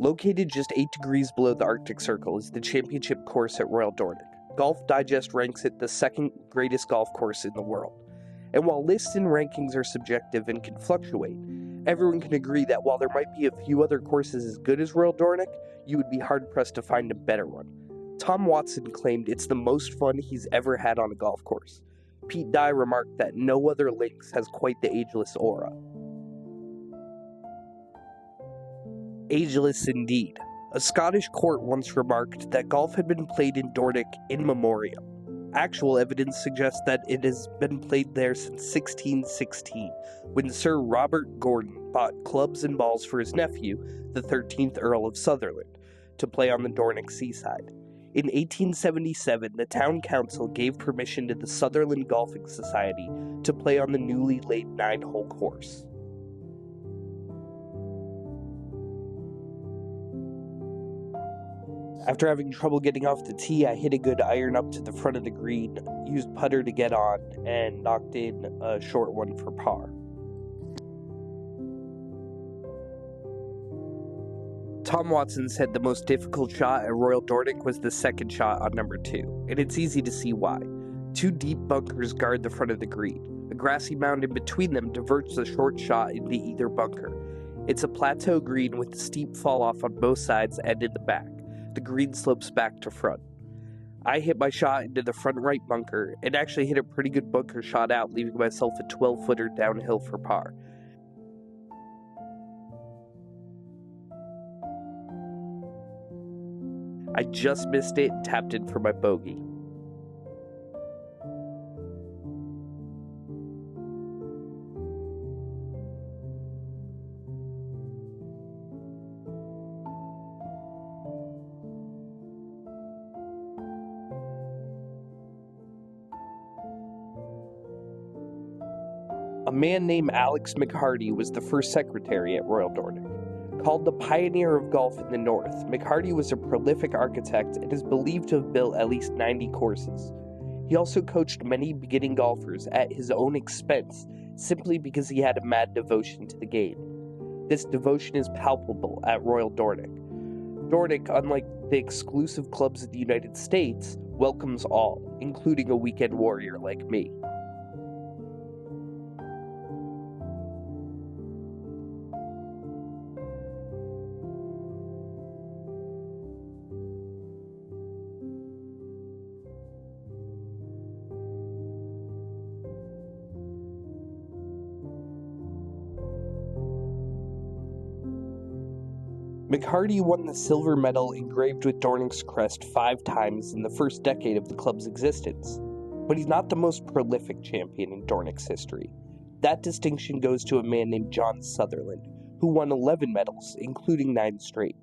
Located just 8 degrees below the Arctic Circle is the championship course at Royal Dornoch. Golf Digest ranks it the second greatest golf course in the world. And while lists and rankings are subjective and can fluctuate, everyone can agree that while there might be a few other courses as good as Royal Dornoch, you would be hard-pressed to find a better one. Tom Watson claimed it's the most fun he's ever had on a golf course. Pete Dye remarked that no other links has quite the ageless aura. Ageless indeed. A Scottish court once remarked that golf had been played in Dornoch in memoriam. Actual evidence suggests that it has been played there since 1616, when Sir Robert Gordon bought clubs and balls for his nephew, the 13th Earl of Sutherland, to play on the Dornoch seaside. In 1877, the town council gave permission to the Sutherland Golfing Society to play on the newly laid 9-hole course. After having trouble getting off the tee, I hit a good iron up to the front of the green, used putter to get on, and knocked in a short one for par. Tom Watson said the most difficult shot at Royal Dornoch was the second shot on number 2, and it's easy to see why. 2 deep bunkers guard the front of the green. A grassy mound in between them diverts the short shot into either bunker. It's a plateau green with a steep fall-off on both sides and in the back. The green slopes back to front. I hit my shot into the front right bunker, and actually hit a pretty good bunker shot out, leaving myself a 12-footer downhill for par. I just missed it and tapped in for my bogey. A man named Alex McHardy was the first secretary at Royal Dornoch. Called the pioneer of golf in the North, McHardy was a prolific architect and is believed to have built at least 90 courses. He also coached many beginning golfers at his own expense, simply because he had a mad devotion to the game. This devotion is palpable at Royal Dornoch. Dornoch, unlike the exclusive clubs in the United States, welcomes all, including a weekend warrior like me. McHardy won the silver medal engraved with Dornoch's crest 5 times in the first decade of the club's existence. But he's not the most prolific champion in Dornoch's history. That distinction goes to a man named John Sutherland, who won 11 medals, including 9 straight.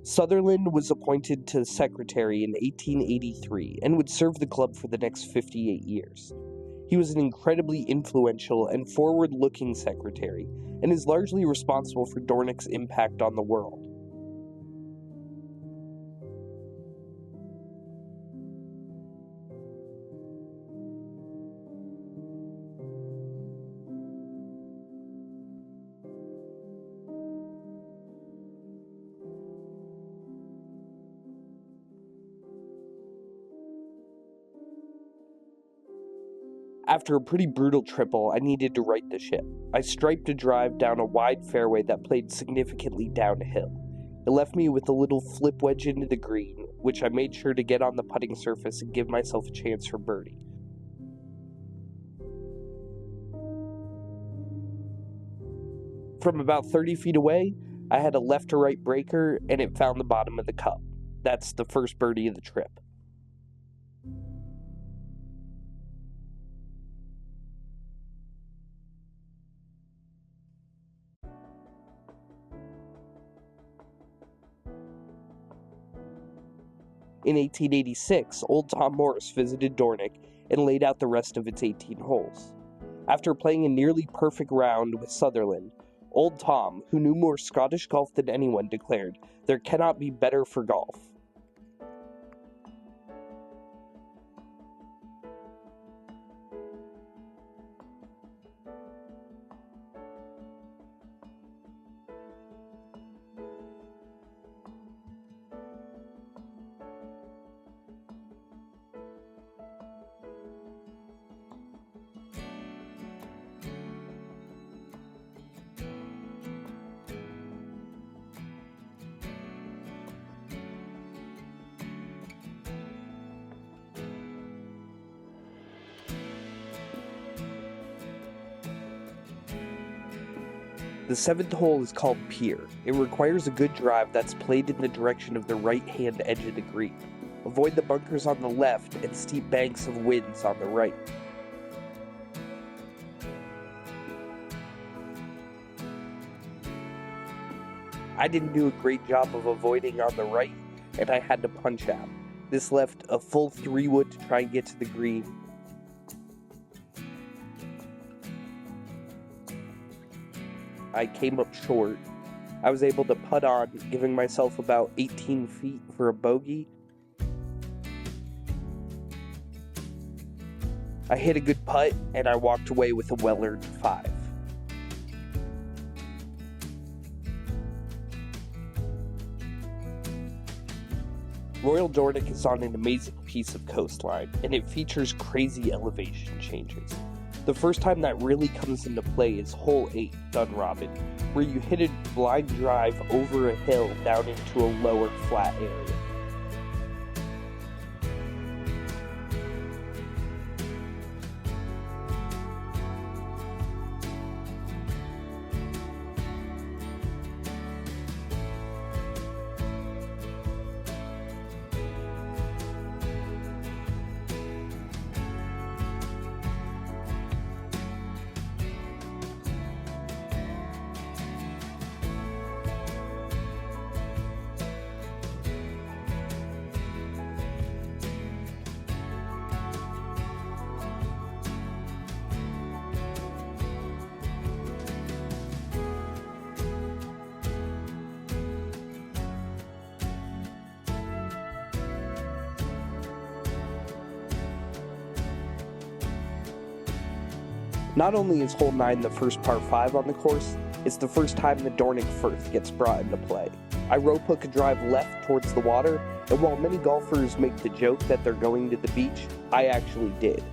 Sutherland was appointed to secretary in 1883 and would serve the club for the next 58 years. He was an incredibly influential and forward-looking secretary, and is largely responsible for Dornoch's impact on the world. After a pretty brutal triple, I needed to right the ship. I striped a drive down a wide fairway that played significantly downhill. It left me with a little flip wedge into the green, which I made sure to get on the putting surface and give myself a chance for birdie. From about 30 feet away, I had a left to right breaker, and it found the bottom of the cup. That's the first birdie of the trip. In 1886, old Tom Morris visited Dornoch and laid out the rest of its 18 holes. After playing a nearly perfect round with Sutherland, old Tom, who knew more Scottish golf than anyone, declared, "There cannot be better for golf." The 7th hole is called Pier. It requires a good drive that's played in the direction of the right-hand edge of the green. Avoid the bunkers on the left and steep banks of winds on the right. I didn't do a great job of avoiding on the right, and I had to punch out. This left a full 3-wood to try and get to the green. I came up short. I was able to putt on, giving myself about 18 feet for a bogey. I hit a good putt, and I walked away with a well-earned 5. Royal Dornoch is on an amazing piece of coastline, and it features crazy elevation changes. The first time that really comes into play is hole 8, Dunrobin, where you hit a blind drive over a hill down into a lower flat area. Not only is hole 9 the first par 5 on the course, it's the first time the Dornoch Firth gets brought into play. I rope hook a drive left towards the water, and while many golfers make the joke that they're going to the beach, I actually did.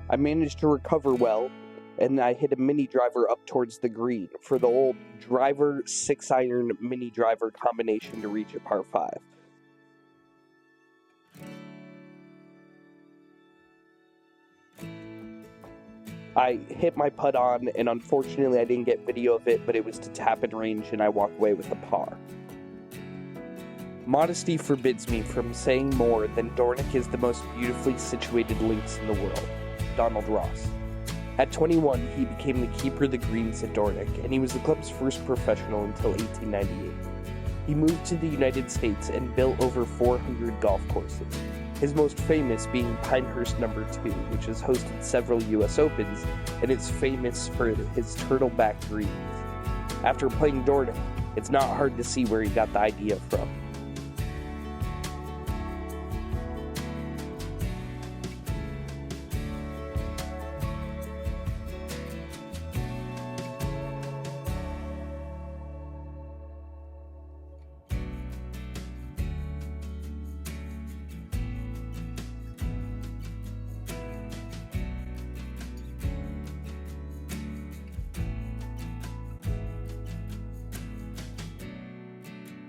I managed to recover well, and I hit a mini driver up towards the green for the old driver 6-iron mini driver combination to reach a par 5. I hit my putt on, and unfortunately I didn't get video of it, but it was to tap in range, and I walked away with a par. Modesty forbids me from saying more than Dornoch is the most beautifully situated links in the world. Donald Ross. At 21, he became the keeper of the greens at Dornoch, and he was the club's first professional until 1898. He moved to the United States and built over 400 golf courses, his most famous being Pinehurst No. 2, which has hosted several U.S. Opens and is famous for his turtleback greens. After playing Dornoch, it's not hard to see where he got the idea from.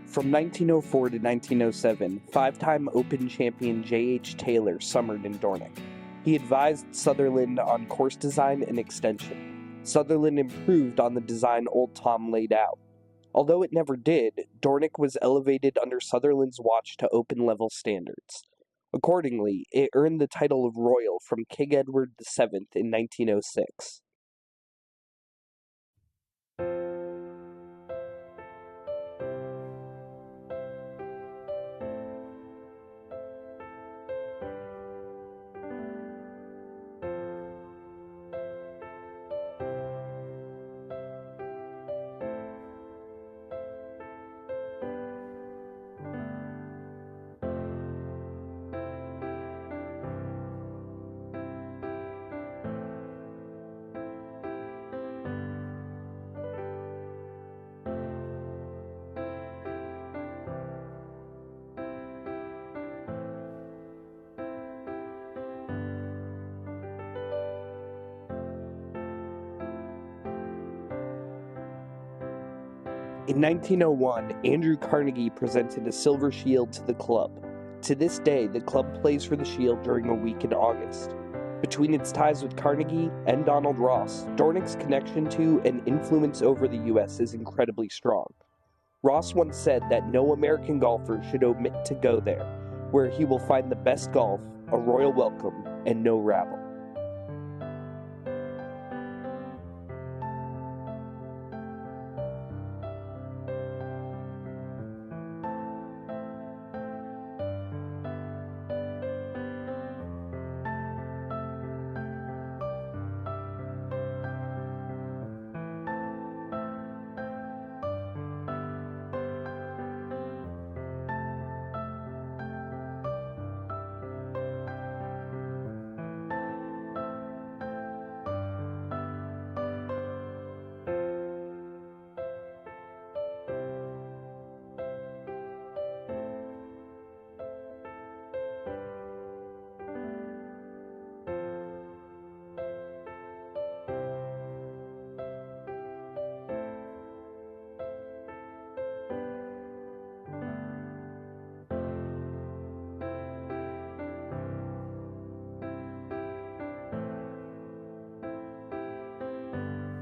From 1904 to 1907, 5-time Open champion J.H. Taylor summered in Dornoch. He advised Sutherland on course design and extension. Sutherland improved on the design Old Tom laid out. Although it never did, Dornoch was elevated under Sutherland's watch to Open-level standards. Accordingly, it earned the title of Royal from King Edward VII in 1906. In 1901, Andrew Carnegie presented a silver shield to the club. To this day, the club plays for the shield during a week in August. Between its ties with Carnegie and Donald Ross, Dornoch's connection to and influence over the U.S. is incredibly strong. Ross once said that no American golfer should omit to go there, where he will find the best golf, a royal welcome, and no rabble.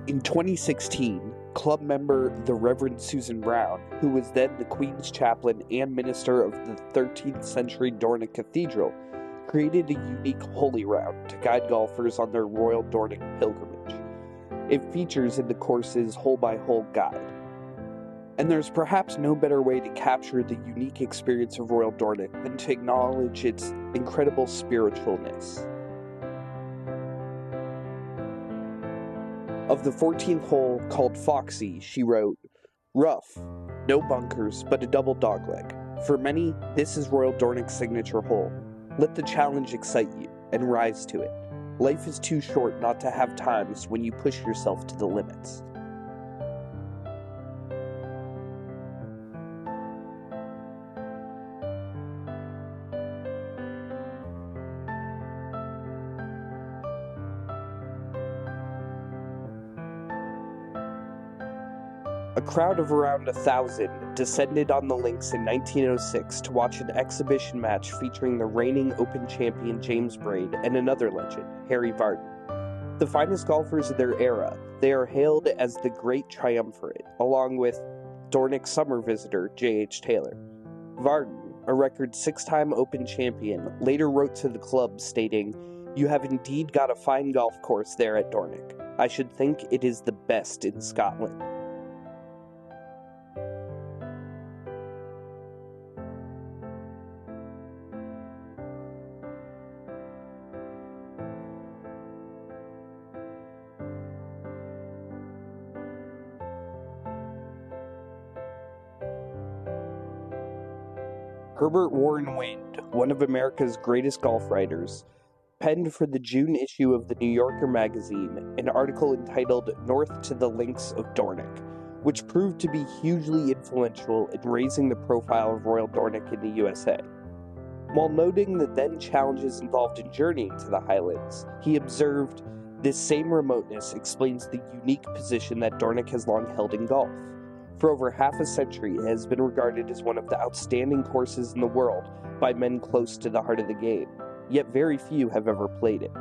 In 2016, club member the Reverend Susan Brown, who was then the Queen's chaplain and minister of the 13th century Dornoch Cathedral, created a unique holy route to guide golfers on their Royal Dornoch pilgrimage. It features in the course's hole-by-hole guide. And there's perhaps no better way to capture the unique experience of Royal Dornoch than to acknowledge its incredible spiritualness. Of the 14th hole, called Foxy, she wrote, "Rough, no bunkers, but a double dogleg. For many, this is Royal Dornoch's signature hole. Let the challenge excite you, and rise to it. Life is too short not to have times when you push yourself to the limits." A crowd of around 1,000 descended on the links in 1906 to watch an exhibition match featuring the reigning Open champion James Braid and another legend, Harry Vardon. The finest golfers of their era, they are hailed as the Great Triumvirate, along with Dornoch summer visitor J.H. Taylor. Vardon, a record 6-time Open champion, later wrote to the club stating, "You have indeed got a fine golf course there at Dornoch. I should think it is the best in Scotland." Herbert Warren Wind, one of America's greatest golf writers, penned for the June issue of the New Yorker magazine an article entitled "North to the Links of Dornoch," which proved to be hugely influential in raising the profile of Royal Dornoch in the USA. While noting the then challenges involved in journeying to the Highlands, he observed, "This same remoteness explains the unique position that Dornoch has long held in golf. For over half a century, it has been regarded as one of the outstanding courses in the world by men close to the heart of the game, yet very few have ever played it.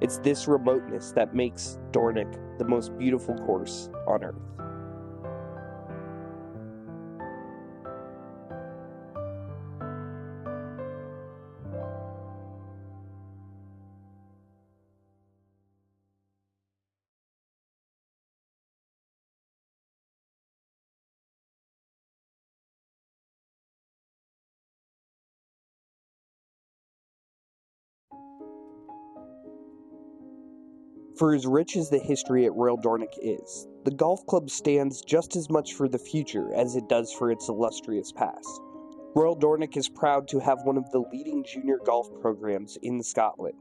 It's this remoteness that makes Dornoch the most beautiful course on earth." For as rich as the history at Royal Dornoch is, the golf club stands just as much for the future as it does for its illustrious past. Royal Dornoch is proud to have one of the leading junior golf programs in Scotland.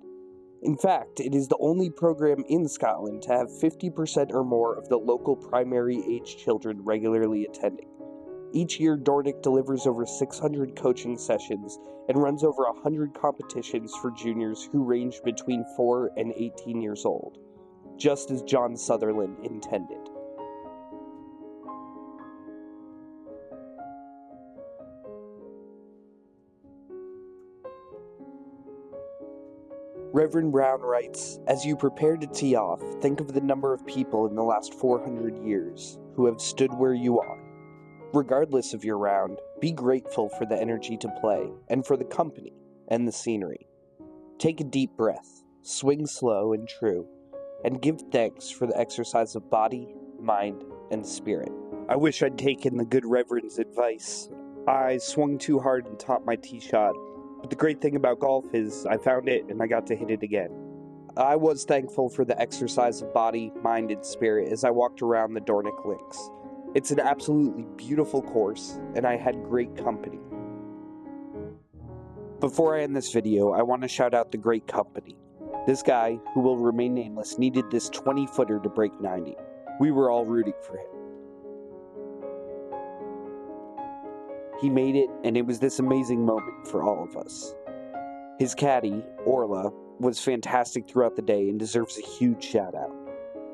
In fact, it is the only program in Scotland to have 50% or more of the local primary age children regularly attending. Each year, Dornoch delivers over 600 coaching sessions and runs over 100 competitions for juniors who range between 4 and 18 years old, just as John Sutherland intended. Reverend Brown writes, "As you prepare to tee off, think of the number of people in the last 400 years who have stood where you are. Regardless of your round, be grateful for the energy to play, and for the company and the scenery. Take a deep breath, swing slow and true, and give thanks for the exercise of body, mind, and spirit." I wish I'd taken the good Reverend's advice. I swung too hard and topped my tee shot, but the great thing about golf is I found it and I got to hit it again. I was thankful for the exercise of body, mind, and spirit as I walked around the Dornoch links. It's an absolutely beautiful course, and I had great company. Before I end this video, I want to shout out the great company. This guy, who will remain nameless, needed this 20-footer to break 90. We were all rooting for him. He made it, and it was this amazing moment for all of us. His caddy, Orla, was fantastic throughout the day and deserves a huge shout out.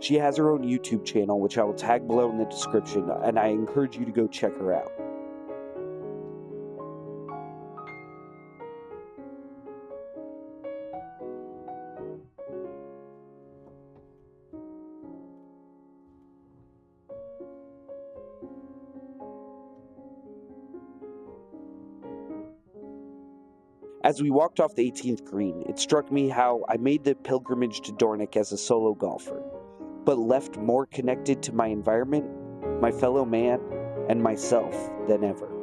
She has her own YouTube channel, which I will tag below in the description, and I encourage you to go check her out. As we walked off the 18th green, it struck me how I made the pilgrimage to Dornoch as a solo golfer, but left more connected to my environment, my fellow man, and myself than ever.